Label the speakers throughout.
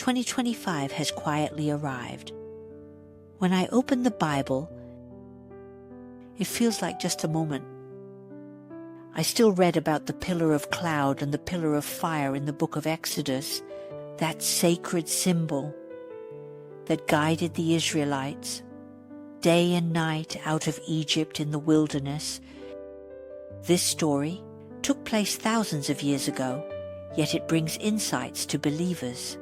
Speaker 1: 2025 has quietly arrived. When I open the Bible, it feels like just a moment. I still read about the pillar of cloud and the pillar of fire in the book of Exodus, that sacred symbol that guided the Israelites day and night out of Egypt in the wilderness. This story took place thousands of years ago, yet it brings insights to believers.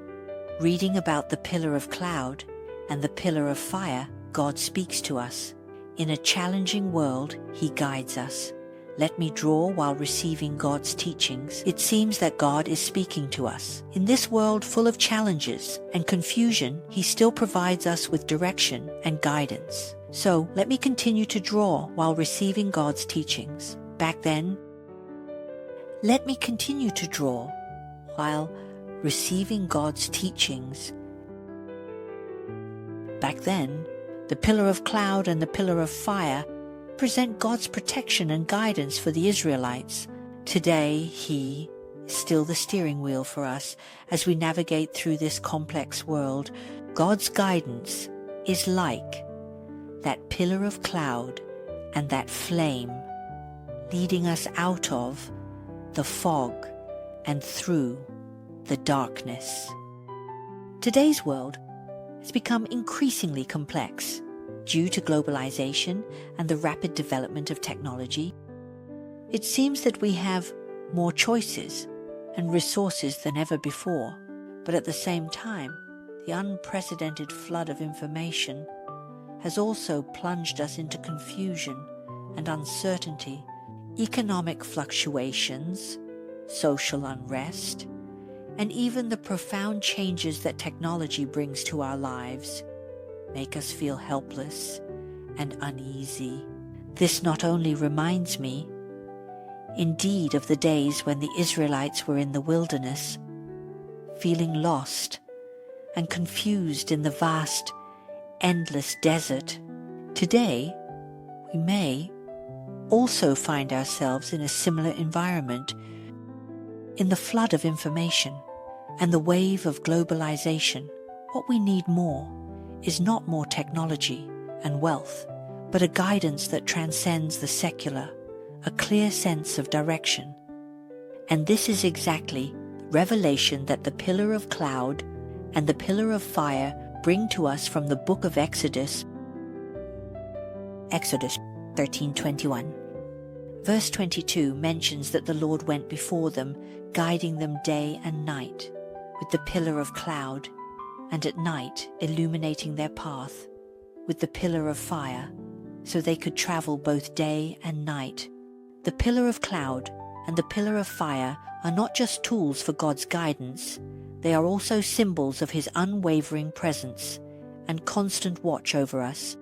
Speaker 1: Reading about the pillar of cloud and the pillar of fire, God speaks to us. In a challenging world, He guides us. Let me draw while receiving God's teachings. It seems that God is speaking to us. In this world full of challenges and confusion, He still provides us with direction and guidance. So let me continue to draw while receiving God's teachings. Let me continue to draw while receiving God's teachings. Back then, the pillar of cloud and the pillar of fire present God's protection and guidance for the Israelites. Today, He is still the steering wheel for us as we navigate through this complex world. God's guidance is like that pillar of cloud and that flame, leading us out of the fog and through the darkness. Today's world has become increasingly complex due to globalization and the rapid development of technology. It seems that we have more choices and resources than ever before, but at the same time, the unprecedented flood of information has also plunged us into confusion and uncertainty. Economic fluctuations, social unrest, and even the profound changes that technology brings to our lives make us feel helpless and uneasy. This not only reminds me, indeed, of the days when the Israelites were in the wilderness, feeling lost and confused in the vast, endless desert. Today, we may also find ourselves in a similar environment. In the flood of information and the wave of globalization, what we need more is not more technology and wealth, but a guidance that transcends the secular, a clear sense of direction. And this is exactly the revelation that the pillar of cloud and the pillar of fire bring to us from the book of Exodus. Exodus 13:21. Verse 22 mentions that the Lord went before them, guiding them day and night with the pillar of cloud, and at night illuminating their path with the pillar of fire, so they could travel both day and night. The pillar of cloud and the pillar of fire are not just tools for God's guidance, they are also symbols of His unwavering presence and constant watch over us.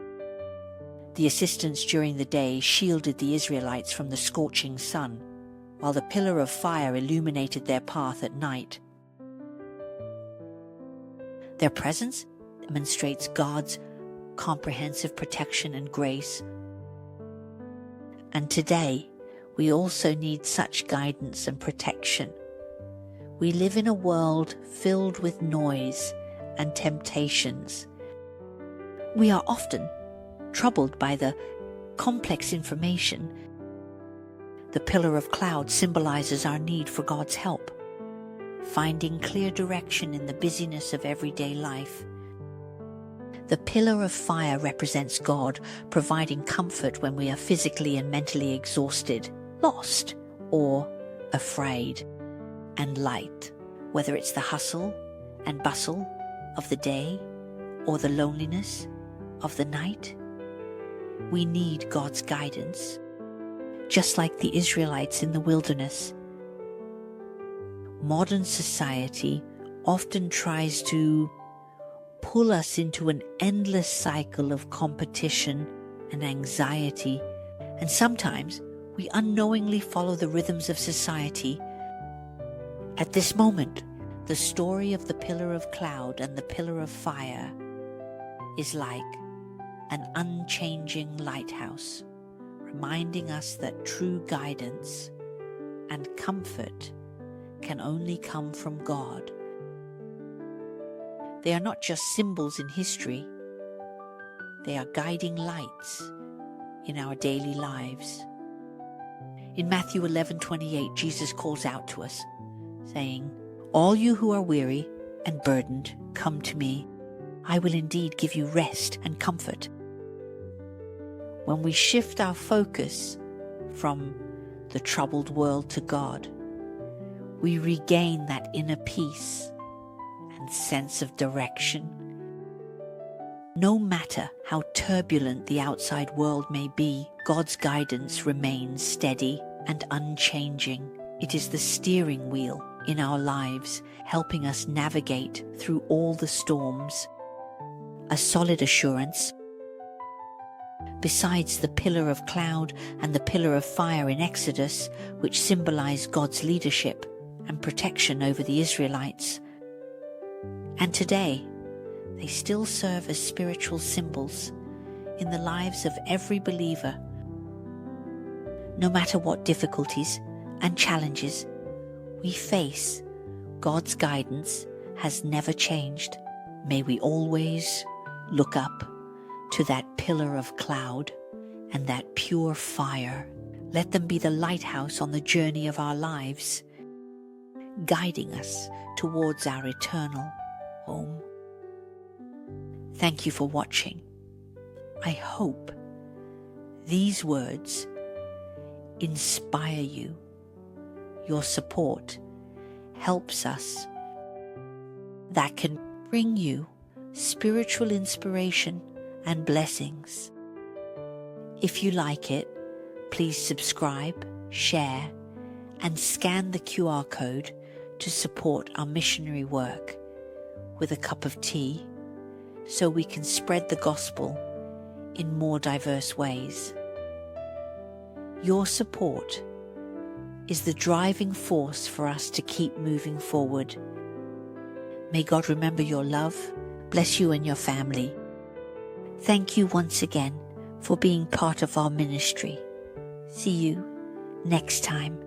Speaker 1: The assistance during the day shielded the Israelites from the scorching sun, while the pillar of fire illuminated their path at night. Their presence demonstrates God's comprehensive protection and grace. And today, we also need such guidance and protection. We live in a world filled with noise and temptations. We are often troubled by the complex information. The pillar of cloud symbolizes our need for God's help, finding clear direction in the busyness of everyday life. The pillar of fire represents God providing comfort when we are physically and mentally exhausted, lost, or afraid. And light, whether it's the hustle and bustle of the day or the loneliness of the night. We need God's guidance, just like the Israelites in the wilderness. Modern society often tries to pull us into an endless cycle of competition and anxiety, and sometimes we unknowingly follow the rhythms of society. At this moment, the story of the pillar of cloud and the pillar of fire is like an unchanging lighthouse, reminding us that true guidance and comfort can only come from God. They are not just symbols in history. They are guiding lights in our daily lives. In Matthew 11:28, Jesus calls out to us, saying, "All you who are weary and burdened, come to me. I will indeed give you rest and comfort." When we shift our focus from the troubled world to God, we regain that inner peace and sense of direction. No matter how turbulent the outside world may be, God's guidance remains steady and unchanging. It is the steering wheel in our lives, helping us navigate through all the storms. A solid assurance, besides the pillar of cloud and the pillar of fire in Exodus, which symbolize God's leadership and protection over the Israelites. And today, they still serve as spiritual symbols in the lives of every believer. No matter what difficulties and challenges we face, God's guidance has never changed. May we always look up to that pillar of cloud and that pure fire. Let them be the lighthouse on the journey of our lives, guiding us towards our eternal home. Thank you for watching. I hope these words inspire you. Your support helps us. That can bring you spiritual inspiration and blessings. If you like it, please subscribe, share, and scan the QR code to support our missionary work with a cup of tea, so we can spread the gospel in more diverse ways. Your support is the driving force for us to keep moving forward. May God remember your love, bless you and your family. Thank you once again for being part of our ministry. See you next time.